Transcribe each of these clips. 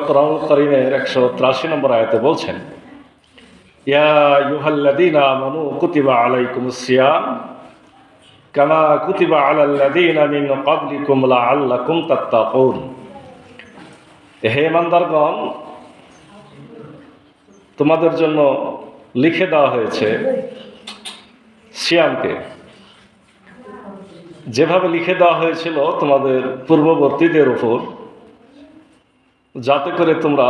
কোরআনুল কারীমের 183 নম্বর আয়াতে বলছেন, ইয়া আইয়ুহাল্লাযীনা আমানু কুতিবা আলাইকুমুস সিয়াম কামা কুতিবা আলাল্লাযীনা মিন ক্বাবলিকুম লাআল্লাকুম তাত্তাকুন। হে ইমানদারগণ, তোমাদের জন্য লিখে দেওয়া হয়েছে সিয়ামকে, যেভাবে লিখে দেওয়া হয়েছিল তোমাদের পূর্ববর্তীদের উপর, যাতে করে তোমরা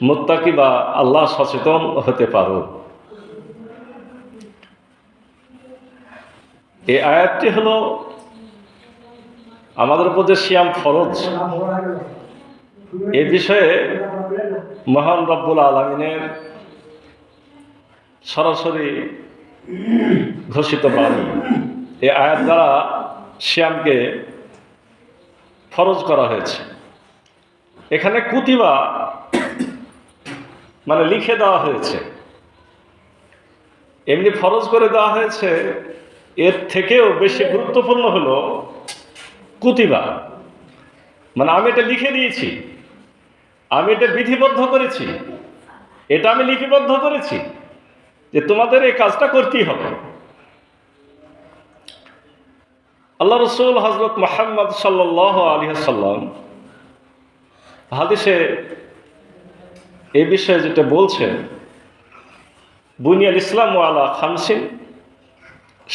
মুত্তাকি বা আল্লাহ সচেতন হতে পারো। এই আয়াতটি হলো আমাদের উপর যে সিয়াম ফরজ, এই বিষয়ে মহান রব্বুল আলামিনের সরাসরি ঘোষিত বাণী। এই আয়াত দ্বারা সিয়ামকে ফরজ করা হয়েছে। এখানে কুতিবা মানে লিখে দেওয়া হয়েছে, এমনি ফরজ করে দেওয়া হয়েছে। এর থেকেও বেশি গুরুত্বপূর্ণ হলো কুতিবা, মানে আমি এটা লিখে দিয়েছি, আমি এটা বিধিবদ্ধ করেছি, এটা আমি লিপিবদ্ধ করেছি যে তোমাদের এই কাজটা করতেই হবে। আল্লাহ রসুল হযরত মুহাম্মদ সাল্লাল্লাহু আলাইহি ওয়াসাল্লাম হাদিসে এই বিষয়ে যেটা বলছেন, বুনিয়াল ইসলামু আলা খামসিন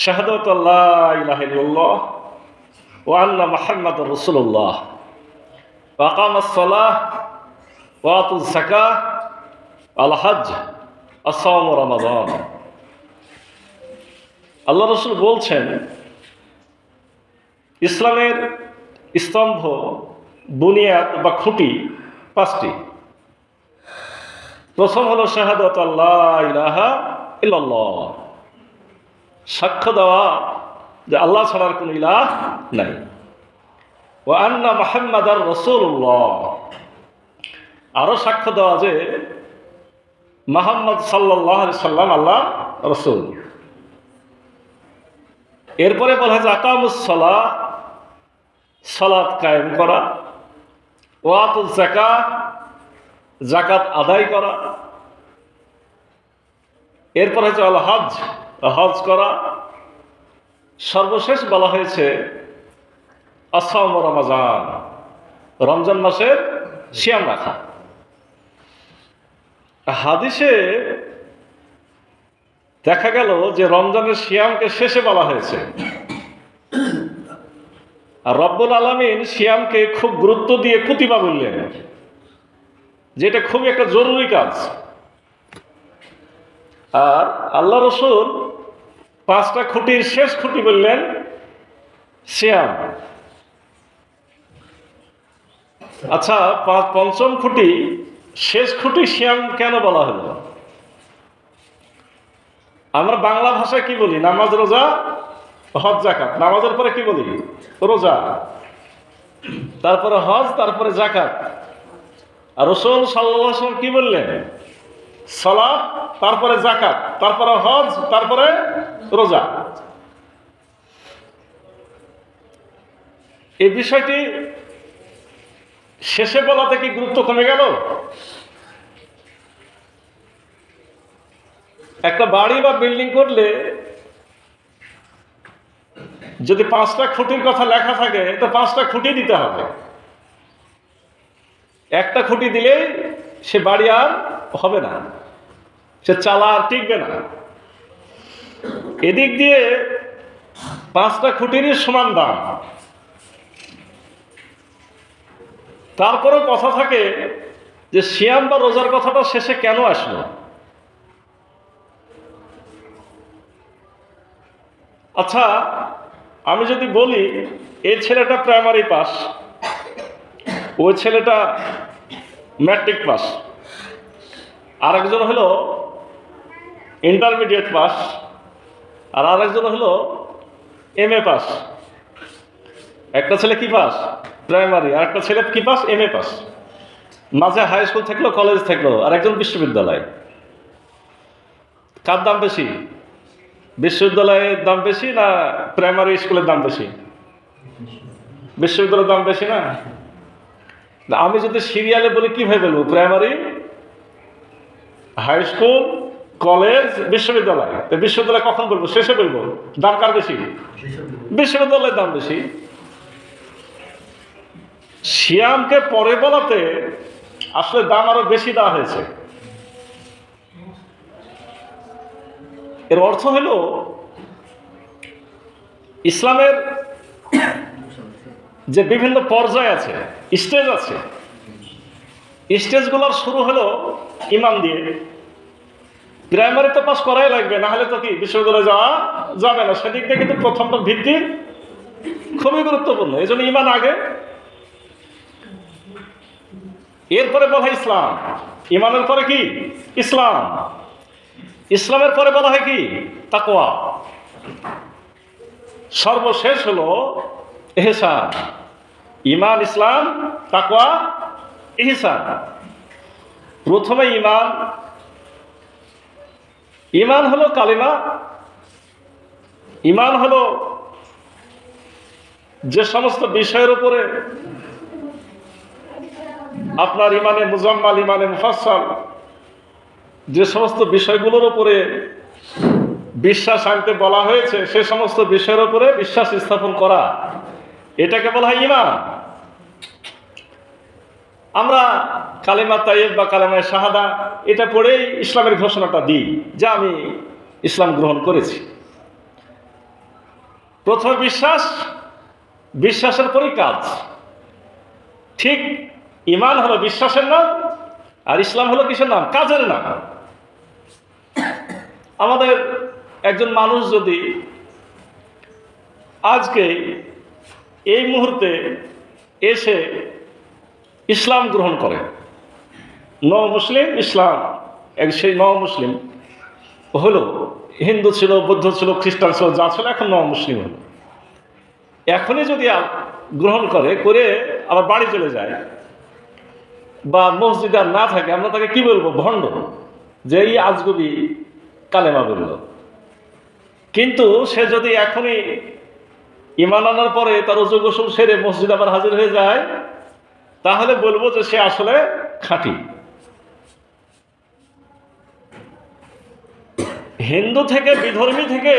শাহাদাতু লা ইলাহা ইল্লাল্লাহ ওয়া আন্না মুহাম্মাদুর রাসূলুল্লাহ ওয়া আকামাস সালাহ ওয়া আতুজ যাকাহ আল হজ আস-সাওম রমাদান। আল্লাহ রসুল বলছেন, ইসলামের স্তম্ভ, বুনিয়াদ বা খুঁটি 5টি। প্রথম হলো শাহাদাত লা ইলাহা ইল্লাল্লাহ, সাক্ষ্য দেওয়া যে আল্লাহ ছাড়ার কোনো ইলাহ নাই। ওয়া আন্না মুহাম্মাদার রাসূলুল্লাহ, আরো সাক্ষ্য দেওয়া যে মুহাম্মদ সাল্লাল্লাহু আলাইহি সাল্লাম আল্লাহ রাসূল। এরপরে বলা হয়েছে আকামুস সালাহ, সালাত কায়েম করা, ওয়া আতুজ যাকাত, যাকাত আদায় করা। এরপর হচ্ছে আল হজ, হজ করা। সর্বশেষ বলা হয়েছে আস-সাওম রমাদান, রমজান মাসের সিয়াম রাখা। হাদিসে দেখা গেল যে রমজানের সিয়ামকে শেষে বলা হয়েছে, আর রব্বুল আলামিন সিয়ামকে খুব গুরুত্ব দিয়ে কুতিবা বললেন, যেটা খুবই একটা জরুরি কাজ। আর আল্লাহ রসুল 5টা খুঁটির শেষ খুঁটি বললেন সিয়াম। আচ্ছা, 5ম খুঁটি, শেষ খুঁটি সিয়াম কেন বলা হলো? আমরা বাংলা ভাষায় কি বলি? নামাজ, রোজা, হজ, যাকাত। নামাজের পরে কি বলি? রোজা, তারপরে হজ, তারপরে যাকাত। আর রাসূল সাল্লাল্লাহু আলাইহি ওয়াসাল্লাম কি বললেন? সালাত, তারপরে যাকাত, তারপরে হজ, তারপরে রোজা। এই বিষয়টি শেষে বলাতে কি গুরুত্ব কমে গেল? একটা বাড়ি বা বিল্ডিং করলে যদি 5টা খুঁটির কথা লেখা থাকে, তো 5টা খুঁটি দিতে হবে। একটা খুঁটি দিলেই সে বাড়ি আর হবে না, সে চালা আর টিকবে না। এদিক দিয়ে 5টা খুঁটিরই সমান দাম। তারপরেও কথা থাকে যে সিয়াম বা রোজার কথাটা শেষে কেন আসলো? আচ্ছা, আমি যদি বলি এই ছেলেটা প্রাইমারি পাস, ওই ছেলেটা ম্যাট্রিক পাস, আরেকজন হলো ইন্টারমিডিয়েট পাস, আর আরেকজন হলো MA পাস। একটা ছেলে কি পাস? প্রাইমারি। আর একটা ছেলে কি পাস? MA pass. মাঝে হাই স্কুল থাকলো, কলেজ থাকলো, আর একজন বিশ্ববিদ্যালয়। কার দাম বেশি? বিশ্ববিদ্যালয়ের দাম বেশি না প্রাইমারি স্কুলের দাম বেশি? বিশ্ববিদ্যালয়ের দাম বেশি না? আমি যদি সিরিয়ালে বলি কিভাবে বলবো? প্রাইমারি, হাই স্কুল, কলেজ, বিশ্ববিদ্যালয়। তো বিশ্ববিদ্যালয় কখন বলবো? শেষে বলবো। দাম কার বেশি? বিশ্ববিদ্যালয়ের দাম বেশি। সিয়ামকে পরে বলাতে আসলে দাম আরো বেশি দেওয়া হয়েছে। এর অর্থ হলো ইসলামের যে বিভিন্ন পর্যায় আছে, স্টেজ আছে, স্টেজগুলোর শুরু হলো ইমান দিয়ে। প্রাইমারি তো পাস করাই লাগবে, না হলে তো কি বিশ্ববিদ্যালয়ে যাওয়া যাবে না। সেদিক দিয়ে কিন্তু প্রথমটা ভিত্তি খুবই গুরুত্বপূর্ণ, এই জন্য ইমান আগে। এরপরে বলা হয় ইসলাম। ইমানের পরে কি? ইসলাম। ইসলামের পরে বলা হয় কি? তাকওয়া। সর্বশেষ হলো ইহসান। ইমান, ইসলাম, তাকওয়া, ইহসান। প্রথমে ইমান। ইমান হলো কালিমা। ইমান হলো যে সমস্ত বিষয়ের উপরে আপনার ইমানে মুজাম্মাল, ইমানে মুফাসসাল, যে সমস্ত বিষয়গুলোর উপরে বিশ্বাস আনতে বলা হয়েছে, সে সমস্ত বিষয়ের উপরে বিশ্বাস স্থাপন করা, এটাকে বলা হয় ইমান। আমরা কালেমা তাইয়্যিব বা কালেমায়ে শাহাদা এটা পড়েই ইসলামের ঘোষণাটা দিই যে আমি ইসলাম গ্রহণ করেছি। প্রথম বিশ্বাস, বিশ্বাসের পরই কাজ। ঠিক ইমান হলো বিশ্বাসের নাম, আর ইসলাম হলো কিসের নাম? কাজের নাম। আমাদের একজন মানুষ যদি আজকে এই মুহূর্তে এসে ইসলাম গ্রহণ করে, মুসলিম ইসলাম, সেই মুসলিম হলো, হিন্দু ছিল, বৌদ্ধ ছিল, খ্রিস্টান ছিল, যা ছিল, এখন মুসলিম হলো। এখনই যদি গ্রহণ করে আবার বাড়ি চলে যায় বা মসজিদে আর না থাকে, আমরা তাকে কি বলবো? ভণ্ড, যে এই আজগুবি কালেমা বলল। কিন্তু সে যদি এখনই ঈমান আনার পরে তার ওযু গোসল সেরে মসজিদে আবার হাজির হয়ে যায়, তাহলে বলবো যে সে আসলে খাঁটি। হিন্দু থেকে, বিধর্মী থেকে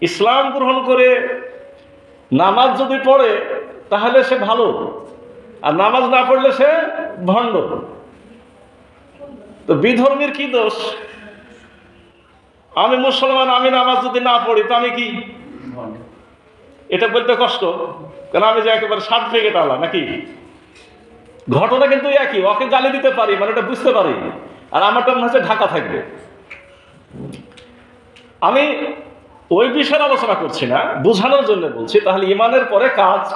ইসলাম গ্রহণ করে নামাজ যদি পড়ে তাহলে সে ভালো, আর নামাজ না পড়লে সে ভণ্ড। তো বিধর্মীর কি দোষ? আমি মুসলমান, আমি নামাজ যদি না পড়ি তো আমি কি? এটা বলতে কষ্ট, কারণ আমি যে একেবারে সার্টিফিকেট আলা নাকি? ঘটনা কিন্তু একই। ওকে গালি দিতে পারি, মানে এটা বুঝতে পারি, আর আমারটা মনে হচ্ছে ঢাকা থাকবে। আমি ওই বিষয়ে আলোচনা করছি না, বোঝানোর জন্য বলছি। তাহলে ইমানের পরে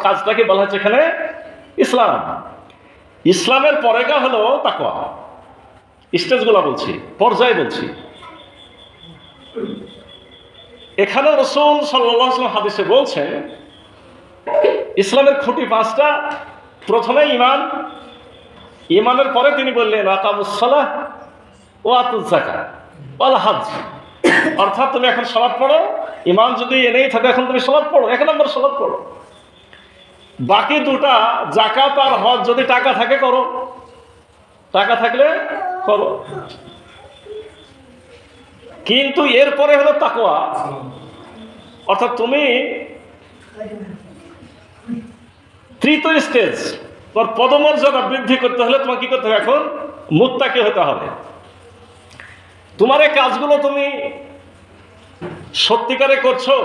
কাজটাকে বলা হচ্ছে এখানে ইসলাম। ইসলামের পরেটা হলো তাকওয়া। স্টেজগুলো বলছি, পর্যায়ে বলছি। এখানে রাসূল সাল্লাল্লাহু আলাইহি ওয়াসাল্লাম হাদিসে বলছেন ইসলামের খুঁটি পাঁচটা। প্রথমে ইমান। ইমানের পরে তিনি বললেন আকামুস সালাহ ওয়া আতুজ যাকাত ওয়াল হজ। অর্থাৎ তুমি এখন সালাত পড়ো, ইমান যদি এনেই থাকে এখন তুমি সালাত পড়ো, 1 নম্বর সালাত পড়ো। বাকি দুটা যাকাত আর হজ যদি টাকা থাকে করো, টাকা থাকলে করো। কিন্তু এরপরে হলো তাকওয়া। অর্থাৎ তুমি তৃতীয় স্টেজ, তোর পদমর্যাদা বৃদ্ধি করতে হলে তোমাকে কি করতে হবে? এখন মুত্তাকি হতে হবে। তোমার এই কাজগুলো তুমি সত্যিকারে করছো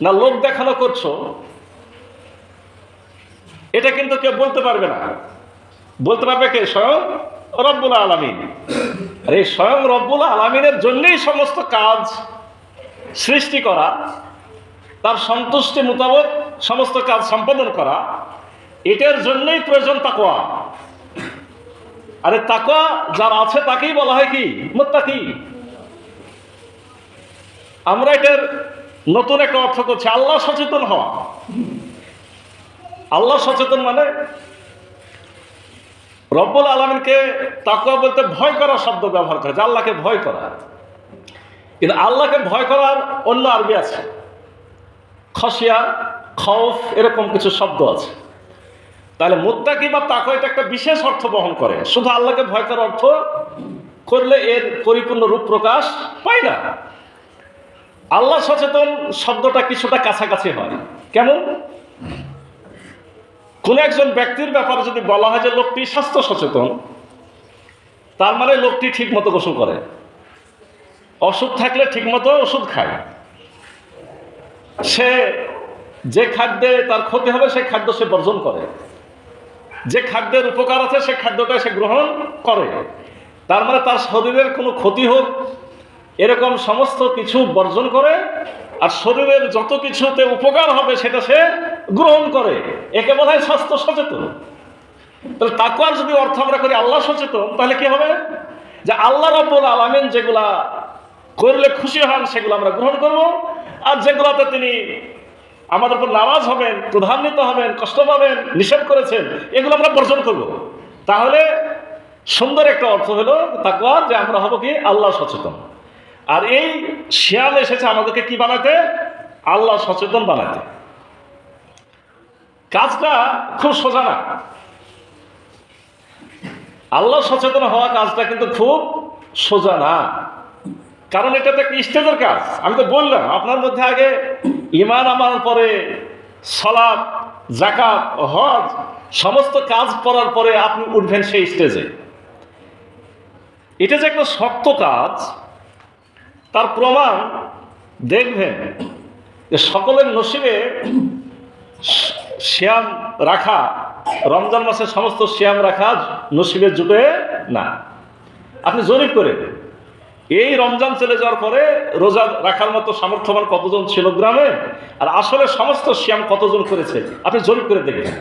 না লোক দেখানো করছো, এটা কিন্তু কেউ বলতে পারবে না। বলতে পারবে কে? স্বয়ং রব্বুল আলামিন। আর এই স্বয়ং রব্বুল আলামিনের জন্যই সমস্ত কাজ সৃষ্টি করা, তার সন্তুষ্টি মোতাবেক সমস্ত কাজ সম্পাদন করা, এটার জন্যই প্রয়োজন তাকওয়া। আরে তাকওয়া যার আছে তাকেই বলা হয় কি? মুত্তাকি। আমরা এটার নতুন একটা অর্থ করছি, আল্লাহ সচেতন হওয়া। আল্লাহ সচেতন মানে রব্বুল আলামিনকে তাকওয়া বলতে ভয় করা শব্দ ব্যবহার করে, যে আল্লাহকে ভয় করা। কিন্তু আল্লাহকে ভয় করার অন্য আরবি আছে, খশিয়া, খৌফ, এরকম কিছু শব্দ আছে। তাহলে মুত্তাকি বা তাকওয়া এটা একটা বিশেষ অর্থ বহন করে, শুধু আল্লাহকে ভয় করার অর্থ করলে এর পরিপূর্ণ রূপ প্রকাশ পায় না। আল্লাহ সচেতন শব্দটা কিছুটা কাছাকাছি হয়। কেমন? কোন একজন ব্যক্তির ব্যাপারে যদি বলা হয় যে লোকটি স্বাস্থ্য সচেতন, তার মানে লোকটি ঠিক মতো গোসল করে, অসুখ থাকলে ঠিক মতো ওষুধ খায়, সে যে খাদ্যে তার ক্ষতি হবে সেই খাদ্য সে বর্জন করে, যে খাদ্যের উপকার আছে সেই খাদ্যটা সে গ্রহণ করে। তার মানে তার শরীরের কোনো ক্ষতি হোক এরকম সমস্ত কিছু বর্জন করে, আর শরীরের যত কিছুতে উপকার হবে সেটা সে গ্রহণ করে। একে বলা হয় স্বাস্থ্য সচেতন। তাহলে তাকওয়ার যদি অর্থ আমরা করি আল্লাহ সচেতন, তাহলে কি হবে? যে আল্লাহ রাব্বুল আলামিন যেগুলা করলে খুশি হন সেগুলো আমরা গ্রহণ করব, আর যেগুলোতে তিনি আমাদের উপর নারাজ হবেন, ক্রোধান্বিত হবেন, কষ্ট পাবেন, নিষেধ করেছেন, এগুলো আমরা বর্জন করব। তাহলে সুন্দর একটা অর্থ হলো তাকওয়ার, যে আমরা হব কি আল্লাহ সচেতন। আর এই শিয়াল এসেছে আমাদেরকে কি বানাতে? আল্লাহ সচেতন বানাতে। কাজটা খুব সোজা না। আল্লাহ সচেতন হওয়া কাজটা কিন্তু খুব সোজা না, কারণ এটা তো একটা স্টেজের কাজ। আমি তো বললাম আপনার মধ্যে আগে ঈমান আনার পরে সালাত, যাকাত, হজ সমস্ত কাজ করার পরে আপনি উঠবেন সেই স্টেজে। এটা যে একটা শক্ত কাজ তার প্রমাণ দেখবেন যে সকলের নসিবে সিয়াম রাখা, রমজান মাসের সমস্ত সিয়াম রাখা নসিবে জুটে না। আপনি জরিপ করে এই রমজান চলে যাওয়ার পরে রোজা রাখার মতো সামর্থ্যবান কতজন ছিল গ্রামে, আর আসলে সমস্ত সিয়াম কতজন করেছে আপনি জরিপ করে দেখবেন।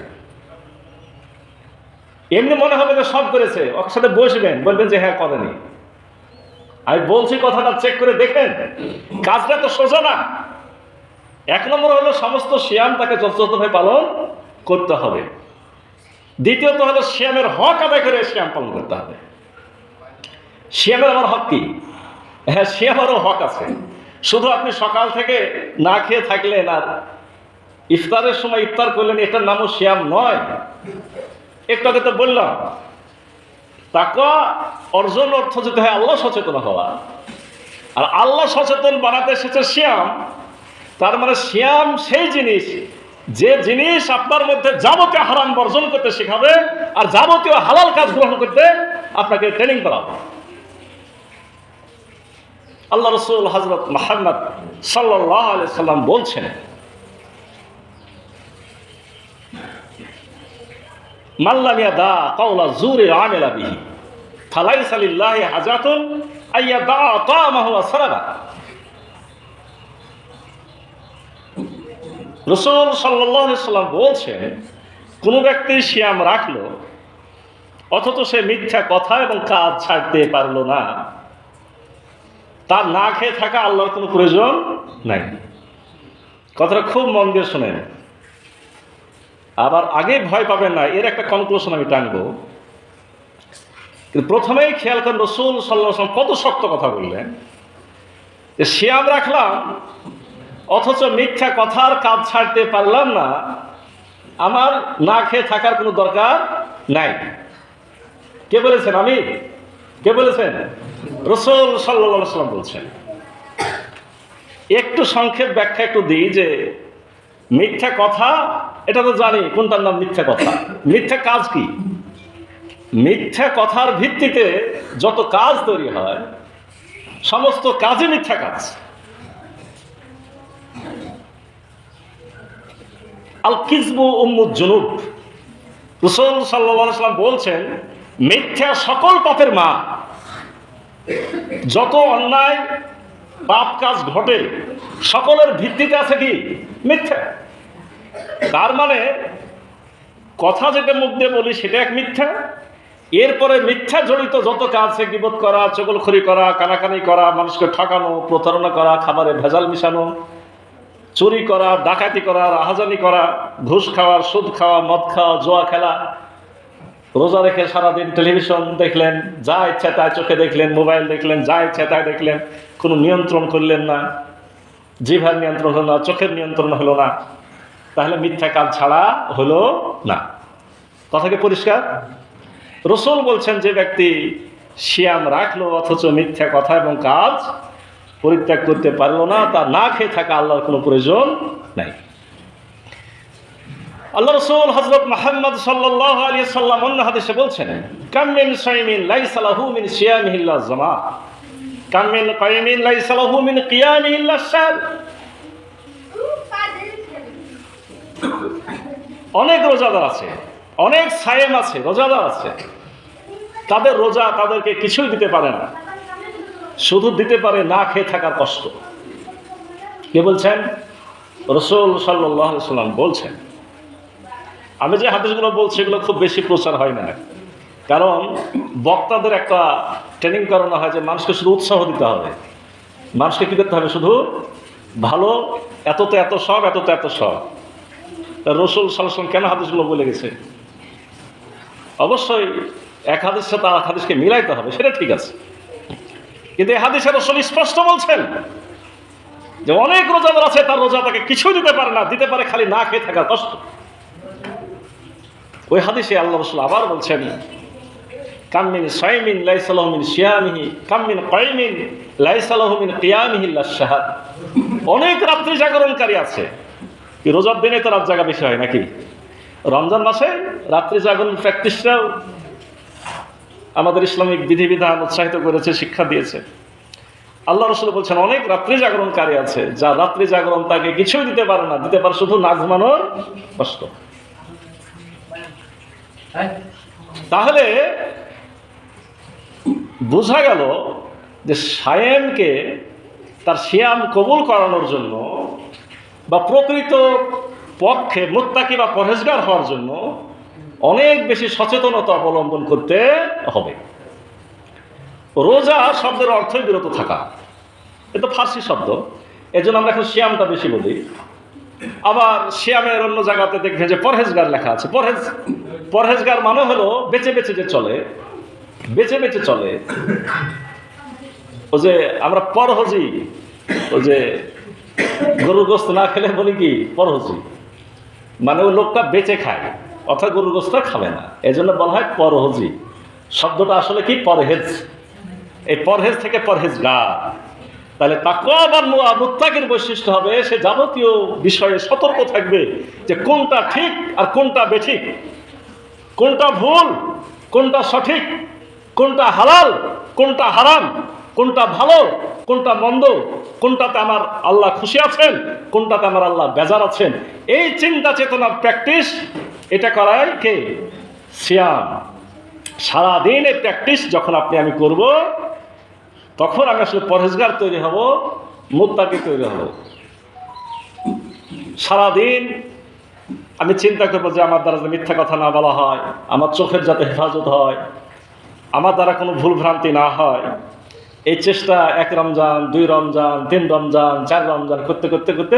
এমনি মনে হবে যে সব করেছে, ওর সাথে বসবেন, বলবেন যে হ্যাঁ করেনি। আমি বলছি কথাটা চেক করে দেখেন, কাজটা তো সোজা না। এক নম্বর হলো সমস্ত সিয়াম তাকে যথাযথভাবে পালন করতে হবে। দ্বিতীয়ত হলো সিয়ামের হক আদায় করে সিয়াম পালন করতে হবে। সিয়ামের আমার হক কি? হ্যাঁ, সিয়ামেরও হক আছে। শুধু আপনি সকাল থেকে না খেয়ে থাকলেন আর ইফতারের সময় ইফতার করলেন, এটার নামও সিয়াম নয়। একটু আগে তো বললাম তাকওয়া অর্জন অর্থ যেতে হয় আল্লাহ সচেতন হওয়া, আর আল্লাহ সচেতন বানাতে এসেছে সিয়াম। তার মানে সিয়াম সেই জিনিস, যে জিনিস আপনার মধ্যে যাবতীয় হারাম বর্জন করতে শেখাবে আর যাবতীয় হালাল কাজ গ্রহণ করতে আপনাকে ট্রেনিং করাবে। আল্লাহ রাসূল হযরত মুহাম্মদ সাল্লাল্লাহু আলাইহি সাল্লাম বলছেন, মান লাম ইয়াদা কাওলা যুরি ওয়া আমিলা বিহি ফালাইসা লিল্লাহি হাজাতুন আইয়াদা তা'মাহু ওয়া সারাবা। রাসূল সাল্লাল্লাহু আলাইহি সাল্লাম বলছেন, কোন ব্যক্তি সিয়াম রাখলো অথচ সে মিথ্যা কথা এবং কাজ ছাড়তে পারলো না, তার না খেয়ে থাকা আল্লাহর কোনো প্রয়োজন নাই। কথাটা খুব মন দিয়ে শোনেন, আবার আগে ভয় পাবেন না। এর একটা কনক্লুশন আমি টানবো। কিন্তু প্রথমেই খেয়াল করেন রাসূল সাল্লাল্লাহু আলাইহি ওয়াসাল্লাম কত শক্ত কথা বললেন, যে সিয়াম রাখলাম অথচ মিথ্যা কথার কাজ ছাড়তে পারলাম না, আমার না খেয়ে থাকার কোনো দরকার নাই। কে বলেছেন? আমি? কে বলেছেন? রাসূল সাল্লাল্লাহু আলাইহি ওয়াসাল্লাম বলছেন। একটু সংক্ষেপ ব্যাখ্যা একটু দিই, যে মিথ্যা কথা এটা তো জানি কোনটার নাম মিথ্যা কথা। মিথ্যা কাজ কি? মিথ্যা কথার ভিত্তিতে যত কাজ তৈরি হয় সমস্ত কাজই মিথ্যা কাজ। আল কিযবু উম্মুজ জুনুব। রাসূল সাল্লাল্লাহু আলাইহি ওয়াসাল্লাম বলছেন, মিথ্যা সকল পাপের মা। যত অন্যায় পাপ কাজ ঘটে সকলের ভিত্তিতে আছে কি? মিথ্যা। তার মানে কথা যেটা মুখ দিয়ে বলি সেটা এক মিথ্যা, এরপরে মিথ্যা জড়িত যত কাজ আছে, গীবত করা, চগলখড়ি করা, কানাকানি করা, মানুষকে ঠকানো, প্রতারণা করা, খাবারে ভেজাল মিশানো, চুরি করা, ডাকাতি করা, রাহাজানি করা, ঘুষ খাওয়া, সুদ খাওয়া, মদ খাওয়া, জুয়া খেলা, রোজা রেখে সারাদিন টেলিভিশন দেখলেন, যা ইচ্ছা তাই চোখে দেখলেন, মোবাইল দেখলেন, যা ইচ্ছা তাই দেখলেন, কোনো নিয়ন্ত্রণ করলেন না, জিহ্বার নিয়ন্ত্রণ হলো না, চোখের নিয়ন্ত্রণ হলো না, তাহলে মিথ্যা কাজ ছাড়া হলো না। কথা কি পরিষ্কার? রাসূল বলছেন যে ব্যক্তি সিয়াম রাখলো অথচ মিথ্যা কথা এবং কাজ পরিত্যাগ করতে পারলো না, তার না খেয়ে থাকা আল্লাহর কোনো প্রয়োজন নাই। আল্লাহ রাসূল হযরত মুহাম্মদ সাল্লাল্লাহু আলাইহি সাল্লাম অন্য হাদিসে বলছেন, কাম মিন সাইমিন লাইসা লাহু মিন সিয়ামিহি ইল্লা জামা, কাম মিন কাইমিন লাইসা লাহু মিন কিয়ামিহি ইল্লা শার। অনেক রোজাদার আছে, অনেক সায়েম আছে, রোজাদার আছে, তাদের রোজা তাদেরকে কিছুই দিতে পারে না, শুধু দিতে পারে না খেয়ে থাকার কষ্ট। কে বলছেন? রাসূল সাল্লাল্লাহু আলাইহি সাল্লাম বলছেন। আমি যে হাদিসগুলো বলছি এগুলো খুব বেশি প্রচার হয় না, কারণ বক্তাদের একটা ট্রেনিং করানো হয় যে মানুষকে শুধু উৎসাহ দিতে হবে, মানুষকে কী করতে হবে, শুধু ভালো, এততে এত সব, এততে এত সব। তা রাসূল সাল্লাল্লাহু আলাইহি ওয়াসাল্লাম কেন হাদিসগুলো বলে গেছে? অবশ্যই এক হাদিসের সাথে আর এক হাদিসকে মিলাইতে হবে, সেটা ঠিক আছে, কিন্তু এই হাদিসে রাসূল স্পষ্ট বলছেন যে অনেক রোজাদার আছে, তার রোজা তাকে কিছুই দিতে পারে না, দিতে পারে খালি না খেয়ে থাকার কষ্ট। ওই হাদিসে আল্লাহ রাসূল আবার বলছেন, কাম মিন সাইমিন লাইসা লাহু মিন সিয়ামিহি, কাম মিন কাইমিন লাইসা লাহু মিন কিয়ামিহি ইল্লা শাহর। অনেক রাত্রি জাগরণকারী আছে, কি রোজার দিনে তো রাত জাগা বেশি হয় নাকি? রমজান মাসে রাত্রি জাগরণ প্র্যাকটিসটাও আমাদের ইসলামিক বিধিবিধান উৎসাহিত করেছে, শিক্ষা দিয়েছে। আল্লাহ রাসূল বলছেন অনেক রাত্রি জাগরণকারী আছে, যা রাত্রি জাগরণ তাকে কিছুই দিতে পারে না, দিতে পারে শুধু না ঘুমানোর কষ্ট। তাহলে বোঝা গেল যে সায়েমকে তার সিয়াম কবুল করানোর জন্য বা প্রকৃত পক্ষে মুত্তাকি বা পরহেজগার হওয়ার জন্য অনেক বেশি সচেতনতা অবলম্বন করতে হবে। রোজা শব্দের অর্থই বিরত থাকা, এটা ফার্সি শব্দ, এজন্য আমরা এখন সিয়ামটা বেশি বলি। আবার সিয়ামের অন্য জায়গাতে দেখবেন যে পরহেজগার লেখা আছে। পরহেজগার মানে হলো বেঁচে বেঁচে যে চলে, বেঁচে বেঁচে চলে। ও যে আমরা পরহজি, ও যে গরুর গোস্ত না খেলে বলি কি পরহজি, মানে ওই লোকটা বেঁচে খায়, অর্থাৎ গরুর গোস্ত খাবে না, এজন্য বলা হয় পরহজি। শব্দটা আসলে কি? পরহেজ। এই পরহেজ থেকে পরহেজগার। তাহলে তাকওয়া বা মুত্তাকির বৈশিষ্ট্য হবে সে যাবতীয় বিষয়ে সতর্ক থাকবে যে কোনটা ঠিক আর কোনটা বেঠিক, কোনটা ভুল কোনটা সঠিক, কোনটা হালাল কোনটা হারাম, কোনটা ভালো কোনটা মন্দ, কোনটাতে আমার আল্লাহ খুশি আছেন, কোনটাতে আমার আল্লাহ বেজার আছেন। এই চিন্তা চেতনার প্র্যাকটিস এটা করায় কে? সিয়াম। সারাদিন এই প্র্যাকটিস যখন আপনি আমি করব, তখন আমি আসলে পরহেজগার তৈরি হব, মুত্তাকি তৈরি হব। সারাদিন আমি চিন্তা করবো যে আমার দ্বারা মিথ্যা কথা না বলা হয়, আমার চোখের যাতে হেফাজত হয়, আমার দ্বারা কোনো ভুল ভ্রান্তি না হয়। এই চেষ্টা 1 রমজান, 2 রমজান, 3 রমজান, 4 রমজান করতে করতে করতে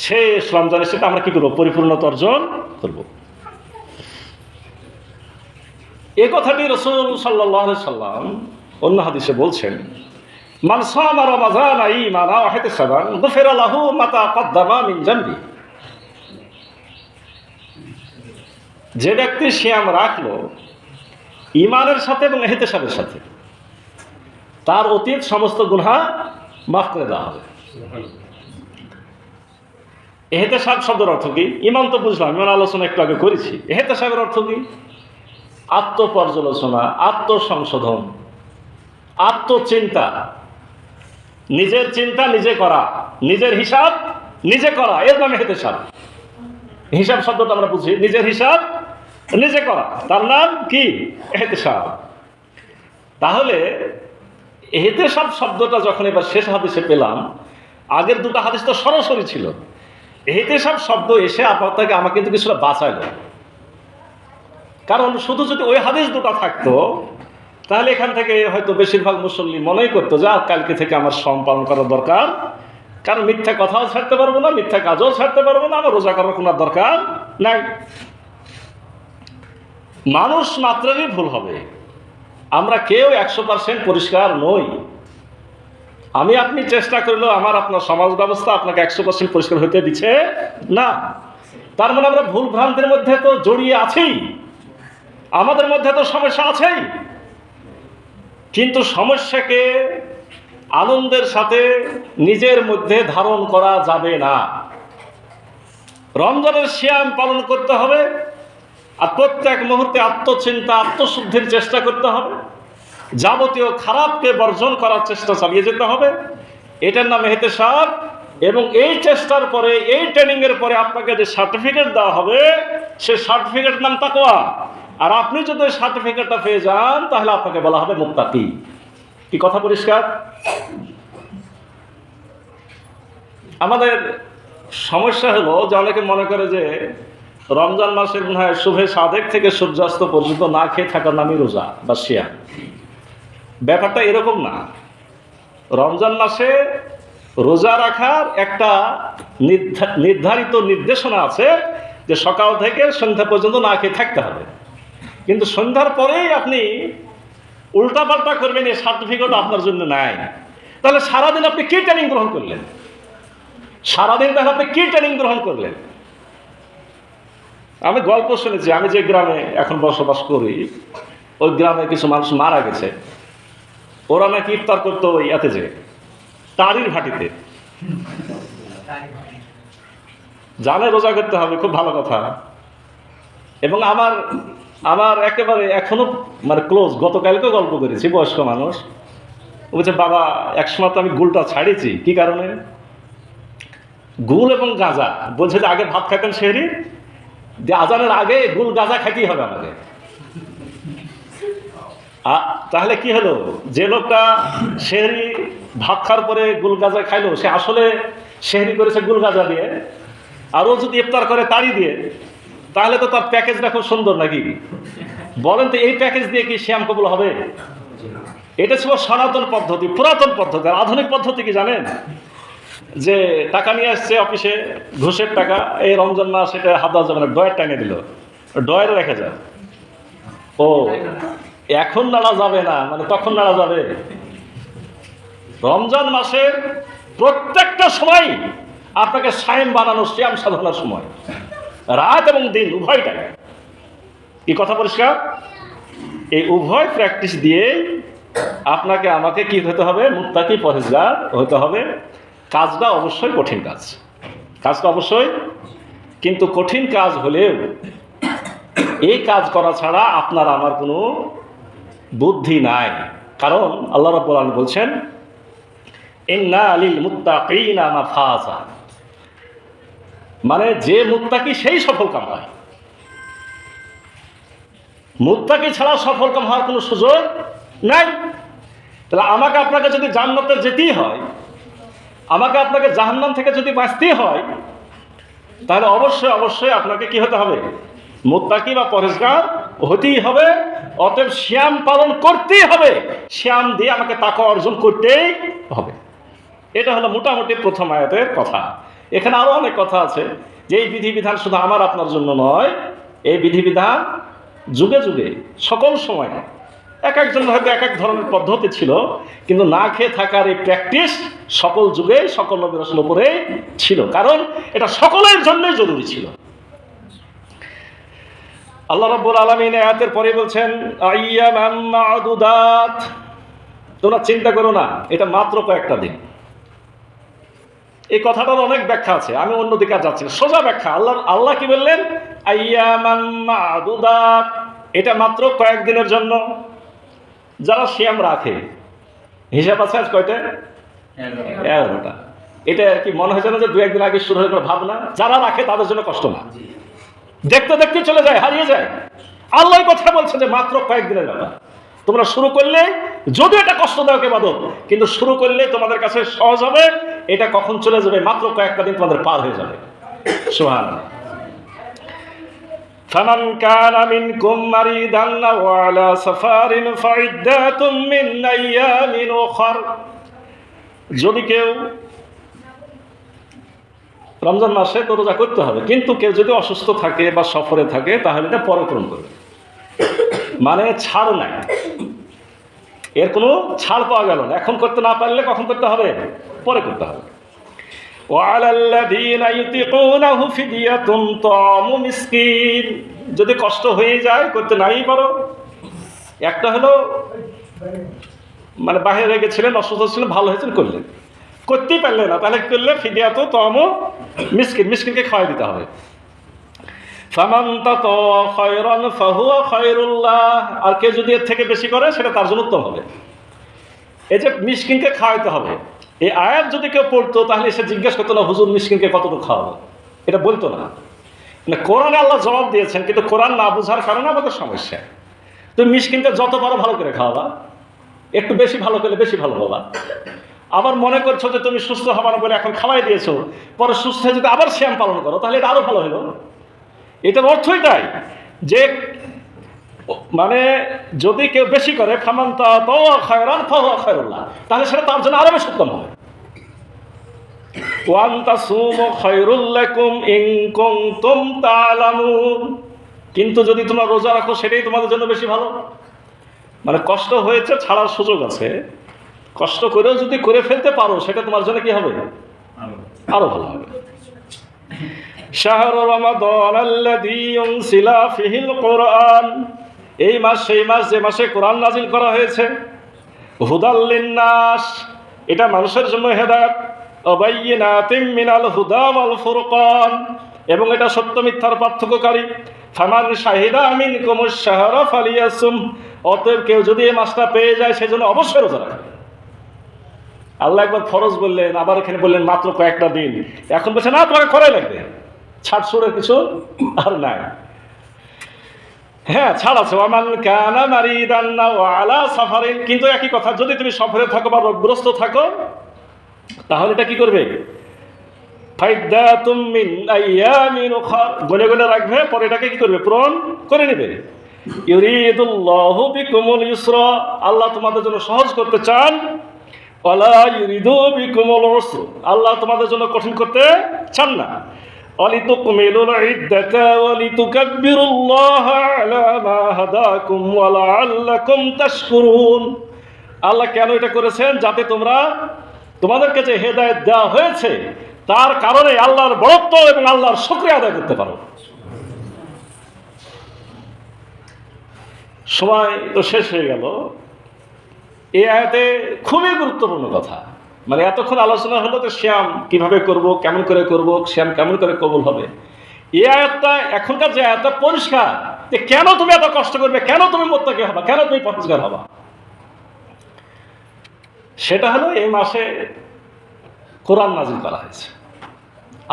শেষ রমজানের সাথে আমরা কি করবো? পরিপূর্ণতা অর্জন করব। এই কথাটি রাসূল সাল্লাল্লাহু আলাইহি সাল্লাম অন্য হাদিসে বলছেন, মান সামা রমাযানা ঈমানান ওয়া ইহতিসাবান গুফিরা লাহু মা তাকাদ্দামা মিন যামবি। যে ব্যক্তি সিয়াম রাখলো ঈমানের সাথে এবং ইহতিসাবের সাথে, তার অতীত সমস্ত গুনাহ মাফ করে দেওয়া হবে। ইহতিসাব শব্দের অর্থ কি? ঈমান তো বুঝলাম, ঈমান আলোচনা একটু আগে করেছি। ইহতিসাবের অর্থ কি? আত্মপর্যালোচনা, আত্মসংশোধন, আত্মচিন্তা, নিজের চিন্তা নিজে করা, নিজের হিসাব নিজে করা, এর নাম ইহতিসাব। হিসাব শব্দটা আমরা বুঝি, নিজের হিসাব নিজে করা, তার নাম কি? ইহতিসাব। তাহলে ইহতিসাব শব্দটা যখন এবার শেষ হাদিসে পেলাম, আগের দুটো হাদিস তো সরাসরি ছিল, ইহতিসাব শব্দ এসে আপনাকে আমাকে কিন্তু কিছুটা বাঁচাইল। কারণ শুধু যদি ওই হাদিস দুটো থাকতো, তাহলে এখান থেকে হয়তো বেশিরভাগ মুসল্লি মনেই করতো যে কালকে থেকে আমার শ্রম পালন করা দরকার, কারণ মিথ্যা কথাও ছাড়তে পারবো না, মিথ্যা কাজও ছাড়তে পারবো না, আমার রোজা করার কোনো দরকার নাই। মানুষ মাত্রই ভুল হবে, আমরা কেউ 100% পরিষ্কার নই। আমি আপনি চেষ্টা করলেও আমার আপনার সমাজ ব্যবস্থা আপনাকে 100% পরিষ্কার হতে দিচ্ছে না। তার মানে আমরা ভুল ভ্রান্তির মধ্যে তো জড়িয়ে আছি। আমাদের মধ্যে তো সমস্যা আছেই, কিন্তু সমস্যাকে আনন্দের সাথে নিজের মধ্যে ধারণ করা যাবে না। রমজানের সিয়াম পালন করতে হবে, আর প্রত্যেক মুহূর্তে আত্মচিন্তা, আত্মশুদ্ধির চেষ্টা করতে হবে, যাবতীয় খারাপকে বর্জন করার চেষ্টা চালিয়ে যেতে হবে। এটার নাম ইহতিসাব। এবং এই চেষ্টার পরে, এই ট্রেনিংয়ের পরে আপনাকে যে সার্টিফিকেট দেওয়া হবে, সে সার্টিফিকেট নাম তাকওয়া। আর আপনি যদি সার্টিফিকেটটা পেয়ে যান, তাহলে আপনাকে বলা হবে মুত্তাকি। কি কথা পরিষ্কার? আমাদের সমস্যা হলো যে অনেকে মনে করে যে রমজান মাসের মনে হয় শুভে সাদেক থেকে সূর্যাস্ত পর্যন্ত না খেয়ে থাকার নামই রোজা বা সিয়াম। ব্যাপারটা এরকম না। রমজান মাসে রোজা রাখার একটা নির্ধারিত নির্দেশনা আছে যে সকাল থেকে সন্ধ্যা পর্যন্ত না খেয়ে থাকতে হবে। কিন্তু সন্ধ্যার পরেই আপনি উল্টাপাল্টা করবেন, এই সার্টিফিকেট আপনার জন্য নাই। তাহলে সারাদিন আপনি কি ট্রেনিং গ্রহণ করলেন? সারাদিন তাহলে আপনি কি ট্রেনিং গ্রহণ করলেন? আমি গল্প শুনেছি, আমি যে গ্রামে এখন বসবাস করি, ওই গ্রামে কিছু মানুষ মারা গেছে। ওরা নাকি ইফতার করতো ওই এতে যে তারির ভাটিতে। জানে রোজা করতে হবে, খুব ভালো কথা। এবং আমার একেবারে এখনো মানে ক্লোজ, গতকালকে গল্প করেছি, বয়স্ক মানুষ। বলছে বাবা, একসময় তো আমি গুলটা ছাড়িয়েছি। কি কারণে? গুল এবং গাঁজা। বলছে যে আগে ভাত খাইতেন সেহরি, যে আজানের আগে গুল গাঁজা খাইতেই হবে আমাকে। তাহলে কি হলো? যে লোকটা সেহরি ভাত খাওয়ার পরে গুল গাঁজা খাইলো, সে আসলে সেহরি করেছে গুল গাঁজা দিয়ে। আর ও যদি ইফতার করে তাড়ি দিয়ে, তাহলে তো তার প্যাকেজটা খুব সুন্দর নাকি? বলেন তো, এই প্যাকেজ দিয়ে কি শ্যাম কবুল হবে? এটা ছিল সনাতন পদ্ধতি, পুরাতন পদ্ধতি। আর আধুনিক পদ্ধতি কি জানেন? যে টাকা নিয়ে আসছে অফিসে, ঘুষের টাকা, এই রমজান মাস এটা হাত দেওয়া যাবে না, ডয়ের টাঙিয়ে দিল, ডয়ের রেখে যায়। ও এখন নাড়া যাবে না, মানে তখন নাড়া যাবে? রমজান মাসের প্রত্যেকটা সময় আপনাকে সায়েম বানানো, সিয়াম সাধনার সময়, রাত এবং দিন উভয়টাই। কি কথা পরিষ্কার? এই উভয় প্র্যাকটিস দিয়ে আপনাকে আমাকে কি হতে হবে? মুত্তাকি, পরহেজগার হতে হবে। কাজটা অবশ্যই কঠিন কাজ, কাজটা অবশ্যই, কিন্তু কঠিন কাজ হলেও এই কাজ করা ছাড়া আপনার আমার কোনো বুদ্ধি নাই। কারণ আল্লাহ রাব্বুল আলামিন বলছেন, ইন্না লিল মুত্তাকিনা মাফাজা, মানে যে মুত্তাকি সেই সফল কাম হয়। মুত্তাকি ছাড়া সফল কাম হওয়ার কোনো সুযোগ নাই। তাহলে আমাকে আপনাকে যদি জান্নাতে যেতেই হয়, আমাকে আপনাকে জাহান্নাম থেকে যদি বাঁচতেই হয়, তাহলে অবশ্যই অবশ্যই আপনাকে কি হতে হবে? মুত্তাকি বা পরহেজগার হতেই হবে। অতএব সিয়াম পালন করতেই হবে, সিয়াম দিয়ে আমাকে তাকওয়া অর্জন করতেই হবে। এটা হলো মোটামুটি প্রথম আয়াতের কথা। এখানে আরো অনেক কথা আছে, যে এই বিধিবিধান শুধু আমার আপনার জন্য নয়, এই বিধিবিধান যুগে যুগে সকল সময় এক একজন হয়তো এক এক ধরনের পদ্ধতি ছিল, কিন্তু না খেয়ে থাকার এই প্র্যাকটিস সকল যুগে সকল নবী রাসূলের উপরে ছিল, কারণ এটা সকলের জন্যই জরুরি ছিল। আল্লাহ রাব্বুল আলামিন আয়াতের পরে বলছেন, আইয়ামান মা'দুদাত, তোমরা চিন্তা করো না, এটা মাত্র কয়েকটা দিন। এই কথাটার অনেক ব্যাখ্যা আছে, আমি অন্যদিকে যাচ্ছি, সোজা ব্যাখ্যা। আল্লাহ কি বললেন? আইয়ামান মা'দুদাত, এটা মাত্র কয়েকদিনের জন্য। যারা সিয়াম রাখে, হিসাব আছে আজ কয়টা? 11টা। এটা কি মনে হয়েছে না যে দু একদিন আগে শুরু হয়ে গেল? ভাবনা, যারা রাখে তাদের জন্য কষ্ট না, দেখতে দেখতে চলে যায়, হারিয়ে যায়। আল্লাহ কথা বলছে যে মাত্র কয়েকদিনের ব্যাপার। তোমরা শুরু করলে, যদিও এটা কষ্টদায়ক ইবাদত, কিন্তু শুরু করলে তোমাদের কাছে সহজ হবে। এটা কখন চলে যাবে? মাত্র কয়েকটা দিন তোমাদের পার হয়ে যাবে। সুবহানাল্লাহ। ফামান কানা মিনকুম মারিদান আও আলা সাফারিন ফাইদ্দাতুম মিন আইয়ামিন উখর, যদি কেউ রমজান মাসে তো রোজা করতে হবে, কিন্তু কেউ যদি অসুস্থ থাকে বা সফরে থাকে, তাহলে এটা পরে পূরণ করবে। মানে ছাড় নাই, এর কোনো ছাড় পাওয়া গেল না। এখন করতে না পারলে কখন করতে হবে? পরে করতে হবে। ওয়ালাল্লাযীনা ইউতিকুনাহু ফিদিয়াতুন তা'আমু মিসকিন, যদি কষ্ট হয়ে যায়, করতে নাই পারো। একটা হলো মানে বাইরে গেছিলেন, অসুস্থ ছিলেন, ভালো হয়েছেন, করলেন, করতেই পারলেন না, তাহলে কি করলে? ফিদিয়া তো তমো মিসকিনকে খাওয়াই দিতে হবে। ফামান তাতাওয়া খায়রান ফাহুয়া খায়রুল্লাহ, আর কেউ যদি এর থেকে বেশি করে সেটা তার জন্য উত্তম হবে। এই যে মিসকিনকে খাওয়াইতে হবে, এই আয়াত যদি কেউ পড়তো তাহলে সে জিজ্ঞেস করতো না হুজুর মিসকিনকে কতটুকু খাওয়াবো, এটা বলতো না। মানে কোরআনে আল্লাহ জবাব দিয়েছেন, কিন্তু কোরআন না বোঝার কারণে আমাদের সমস্যা। তুমি মিসকিনকে যত পারো ভালো করে খাওয়াবা, একটু বেশি ভালো করলে বেশি ভালো হবা। আবার মনে করছো যে তুমি সুস্থ হবার বলে এখন খাওয়াই দিয়েছো, পরে সুস্থ হয়ে যদি আবার শ্যাম পালন করো তাহলে এটা আরো ভালো হলো। এটার অর্থই তাই যে মানে যদি কেউ বেশি করে ফামান তাতাওয়া খায়রান ফাহুয়া খায়রুল্লাহ, তাহলে সেটা তার জন্য আরো বেশি উত্তম হবে। ওয়া আনতাসুমু খায়রুল লাকুম ইন কুনতুম তা'লামুন, কিন্তু যদি তোমরা রোজা রাখো সেটাই তোমাদের জন্য বেশি ভালো। মানে কষ্ট হয়েছে, ছাড়ার সুযোগ আছে, কষ্ট করেও যদি করে ফেলতে পারো সেটা তোমার জন্য কি হবে? আরো ভালো হবে। শাহরু রমাদান আল্লাযী উনজিলা ফীহিল কুরআন, এই মাস সেই মাস যে মাসে কোরআন নাজিল করা হয়েছে। হুদাল লিন্নাস, এটা মানুষের জন্য হেদায়েত। ওয়া বাইয়িনাতিম মিনাল হুদা ওয়াল ফুরকান, এবং এটা সত্য মিথ্যার পার্থক্যকারী। ফামান শাহিদা মিনকুমুশ শাহরা ফালিয়াসুম, অতএব কেউ যদি এই মাসটা পেয়ে যায় সেজন্য অবশ্যই রোজা রাখবে। আল্লাহ একবার ফরজ বললেন, আবার এখানে বললেন মাত্র কয়েকটা দিন, এখন বলছে না তোমাকে করাই লাগবে, ছাড় ছুড়ের কিছু আর নাই। হ্যাঁ ছাড় আছে, ওয়ামান কানা মারিদান আও আলা সাফারিন, কিন্তু একই কথা, যদি তুমি সফরে থাকো বা রোগগ্রস্ত থাকো তাহলে এটা কি করবে? ফাইদাতুম মিন আইয়ামিন উখর, গনে গনে রাখবে, পরে এটাকে কি করবে? পূরণ করে নেবে। ইউরিদুল্লাহু বিকুমুল ইউসরা, আল্লাহ তোমাদের জন্য সহজ করতে চান। ওয়ালা ইউরিদু বিকুমুল উসর, আল্লাহ তোমাদের জন্য কঠিন করতে চান না। ওয়ালিতুকমিলুল ইদ্দাতা ওয়ালিতুকাব্বিরুল্লাহা আলা মা হাদাকুম ওয়া লাআল্লাকুম তাশকুরুন, আল্লাহ কেন এটা করেছেন? যাতে তোমরা তোমাদেরকে যে হেদায়েত দেওয়া হয়েছে তার কারণে আল্লাহর বড়ত্ব এবং আল্লাহর শুকরিয়া আদায় করতে পারো। সময় তো শেষ হয়ে গেল। এই আয়াতে খুবই গুরুত্বপূর্ণ কথা, মানে এতক্ষণ আলোচনা হলো যে শ্যাম কিভাবে করব, কেমন করে করব, শ্যাম কেমন করে কবুল হবে। এই আয়াতটা এখনকার যে আয়াতটা পরিষ্কার যে কেন তুমি এত কষ্ট করবে, কেন তুমি মুত্তাকি হবা, কেন তুমি পরহেজগার হবা। সেটা হলো এই মাসে কোরআন নাজিল করা হয়েছে।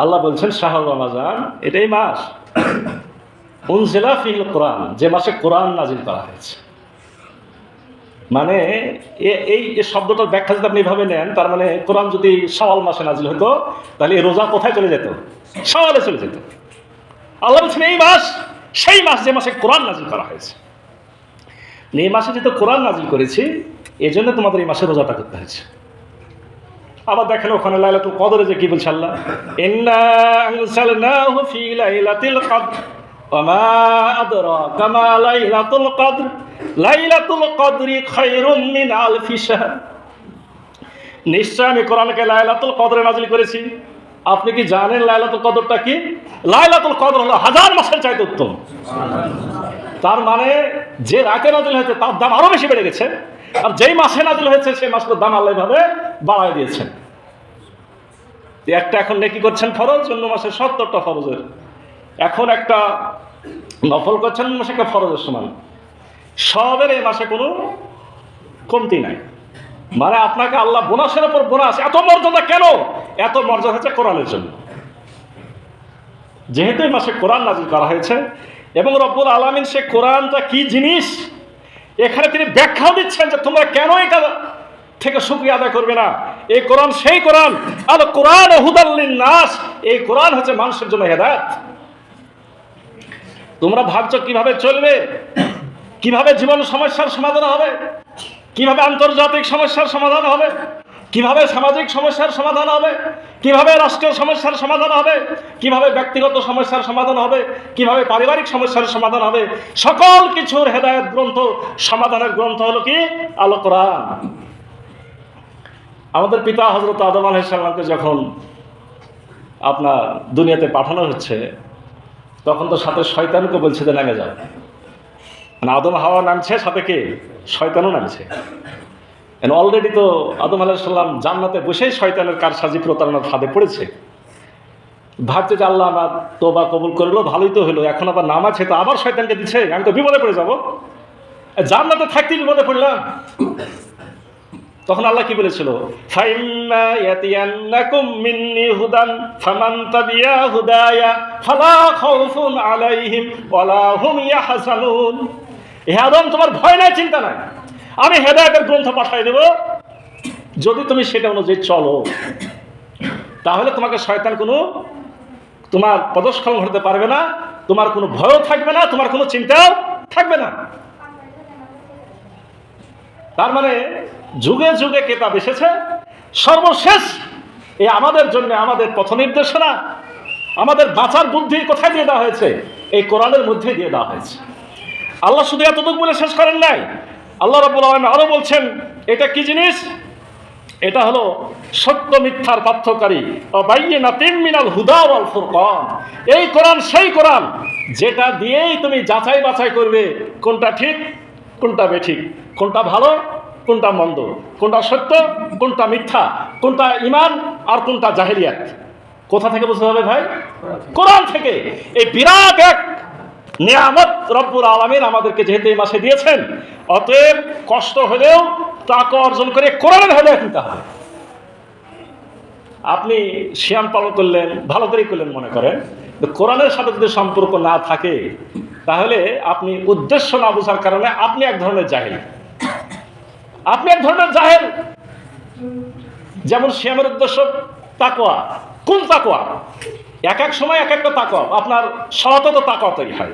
আল্লাহ বলছেন শাহরু রমাদান, এটাই মাস উনজিলা ফীহিল কোরআন, যে মাসে কোরআন নাজিল করা হয়েছে। মানে এই শব্দটার ব্যাখ্যা যদি আপনি এভাবে নেন, তার মানে কোরআন যদি শাওয়াল মাসে নাজিল হতো তাহলে এই রোজা কোথায় চলে যেত? শাওয়ালে চলে যেত। আল্লাহ বলছেন এই মাস সেই মাস যে মাসে কোরআন নাজিল করা হয়েছে। এই মাসে যেহেতু কোরআন নাজিল করেছি এই জন্য তোমাদের এই মাসে রোজাটা করতে হয়েছে। আবার দেখেন ওখানে লাইলাতুল কদরে যে কি বলছে আল্লাহ, ইন্না আনজালনাহু ফি লাইলাতিল কদর ওয়া মা আদরাকা মা লাইলাতুল কদর লাইলাতুল কদরি খায়রুম মিন আলফি শাহর, নিশ্চয় আমি কোরআনকে লাইলাতুল কদরে নাজিল করেছি। আপনি কি জানেন লাইলাতুল কদরটা কি? লাইলাতুল কদর হলো হাজার মাসের চাইতে উত্তম। তার মানে যে রাতে নাজিল হয়েছে তার দাম আরো বেশি বেড়ে গেছে, আর যেই মাসে নাজিল হয়েছে সেই মাসটার দাম আল্লাহ ভাবে বাড়ায় দিয়েছেন। একটা এখন নেকি করছেন ফরজ, অন্য মাসে 70টা ফরজের, এখন একটা নফল করছেন মাসে একটা ফরজের সমান। সবের এই মাসে কোনো কমতি নাই। মানে আপনাকে আল্লাহ বোনাসের উপর বোনাস, এত মর্যাদা কেন? এত মর্যাদা হচ্ছে কোরআনের জন্য। যেহেতু এই মাসে কোরআন নাজিল করা হয়েছে এবং রব্বুল আলামিন সে কোরআনটা কি জিনিস এখানে তিনি ব্যাখ্যাও দিচ্ছেন যে তোমরা কেন এটা থেকে শুকরিয়া আদায় করবে না। এই কোরআন সেই কোরআন, আল কোরআন হুদাল লিন্নাস, এই কোরআন হচ্ছে মানুষের জন্য হেদায়েত। তোমরা ভাবছো কিভাবে চলবে, কিভাবে জীবন সমস্যার সমাধান হবে, কিভাবে আন্তর্জাতিক সমস্যার সমাধান হবে, কিভাবে সামাজিক সমস্যার সমাধান হবে, কিভাবে রাষ্ট্রীয় সমস্যার সমাধান হবে, কিভাবে ব্যক্তিগত সমস্যার সমাধান হবে, কিভাবে পারিবারিক সমস্যার সমাধান হবে, সকল কিছুর হেদায়েত গ্রন্থ, সমাধানের গ্রন্থ হলো কি? আল কোরআন। আমাদের পিতা হযরত আদম আলাইহিস সালামকে যখন আপনার দুনিয়াতে পাঠানো হচ্ছে, তখন তো সাথে শয়তানকে বলছে যে নেমে যাও। মানে আদম হাওয়া নামছে, সাথে কে? শয়তানও নামছে। অলরেডি তো আদম আলাইহিস সালাম জান্নাতে বসেই শয়তানের কারসাজি প্রতারণার ফাঁদে পড়েছে। ভাবছে যে আল্লাহ আমার তোবা কবুল করলো, ভালোই তো হলো, এখন আবার নামাছে তো আবার শয়তানকে দিচ্ছে, আমি তো বিপদে পড়ে যাব, জান্নাতে থাকতে বিপদে পড়লাম। তখন আল্লাহ কি বলেছিল? ফাইম্মা ইয়াতিয়ান্নাকুম মিন্নি হুদান ফামান তাবিয়া হুদায়া ফালা খাউফুন আলাইহিম ওয়ালা হুম ইয়াহজানুন। হে আদম, তোমার ভয় নাই, চিন্তা নাই, আমি হেদায়েতের গ্রন্থ পাঠিয়ে দেব, যদি তুমি সেটা অনুযায়ী চলো তাহলে তোমাকে শয়তান কোনো তোমার পদস্খলন হতে পারবে না, তোমার কোনো ভয়ও থাকবে না, তোমার কোনো চিন্তাও থাকবে না। তার মানে যুগে যুগে কিতাব এসেছে, সর্বশেষ এই আমাদের জন্য আমাদের পথ নির্দেশনা, আমাদের বাঁচার বুদ্ধি কোথায় দিয়ে দেওয়া হয়েছে? এই কোরআনের মধ্যে দিয়ে দেওয়া হয়েছে। আল্লাহ শুধু এতটুকু বলে শেষ করেন নাই, আল্লাহ রাব্বুল আলামিন আরো বলছেন, এটা কি জিনিস? এটা হলো সত্য মিথ্যার পার্থক্যকারী, বায়্যিনাতিন মিনাল হুদা ওয়াল ফুরকান। এই কোরআন সেই কোরআন যেটা দিয়েই তুমি যাচাই বাছাই করবে কোনটা ঠিক কোনটা বেঠিক, কোনটা ভালো কোনটা মন্দ, কোনটা সত্য কোনটা মিথ্যা, কোনটা ঈমান আর কোনটা জাহেলিয়াত। কোথা থেকে বুঝতে হবে ভাই? কোরআন থেকে। এই বিরাট এক নিয়ামত রব্বুল আলামিন আমাদেরকে যেহেতু এই মাসে দিয়েছেন, অতএব কষ্ট হলেও তাকে অর্জন করে কোরআনের হেদায়েত নিতে হবে। আপনি সিয়াম পালন করলেন, ভালো করেই করলেন মনে করেন, কোরআনের সাথে যদি সম্পর্ক না থাকে তাহলে আপনি উদ্দেশ্য না বোঝার কারণে আপনি এক ধরনের জাহেল, আপনি এক ধরনের জাহেল। যেমন সিয়ামের উদ্দেশ্য তাকওয়া। কোন তাকওয়া? এক এক সময় এক একটা তাকওয়া, আপনার সতত তাকওয়া তৈরি হয়।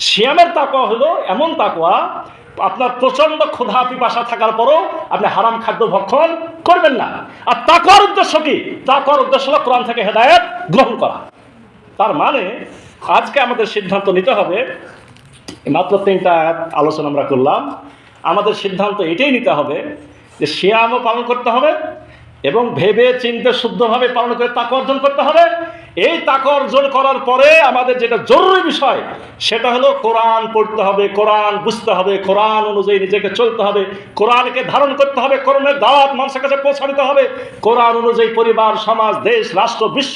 সিয়ামের তাকওয়া হলো এমন তাকওয়া, আপনার প্রচন্ড ক্ষুধা পিপাসা থাকার পরও আপনি হারাম খাদ্য ভক্ষণ করবেন না। আর তাকওয়ার উদ্দেশ্য কি? তাকওয়ার উদ্দেশ্য হলো কোরআন থেকে হেদায়েত গ্রহণ করা। তার মানে আজকে আমাদের সিদ্ধান্ত নিতে হবে, মাত্র 3টা আয়াত আলোচনা আমরা করলাম, আমাদের সিদ্ধান্ত এটাই নিতে হবে যে সিয়ামও পালন করতে হবে এবং ভেবে চিন্তে শুদ্ধভাবে পালন করে তাকওয়া অর্জন করতে হবে। এই তাকওয়া অর্জন করার পরে আমাদের যেটা জরুরি বিষয় সেটা হলো কোরআন পড়তে হবে, কোরআন বুঝতে হবে, কোরআন অনুযায়ী নিজেকে চলতে হবে, কোরআনকে ধারণ করতে হবে, কোরআনের দাওয়াত মানুষের কাছে পৌঁছে দিতে হবে, কোরআন অনুযায়ী পরিবার, সমাজ, দেশ, রাষ্ট্র, বিশ্ব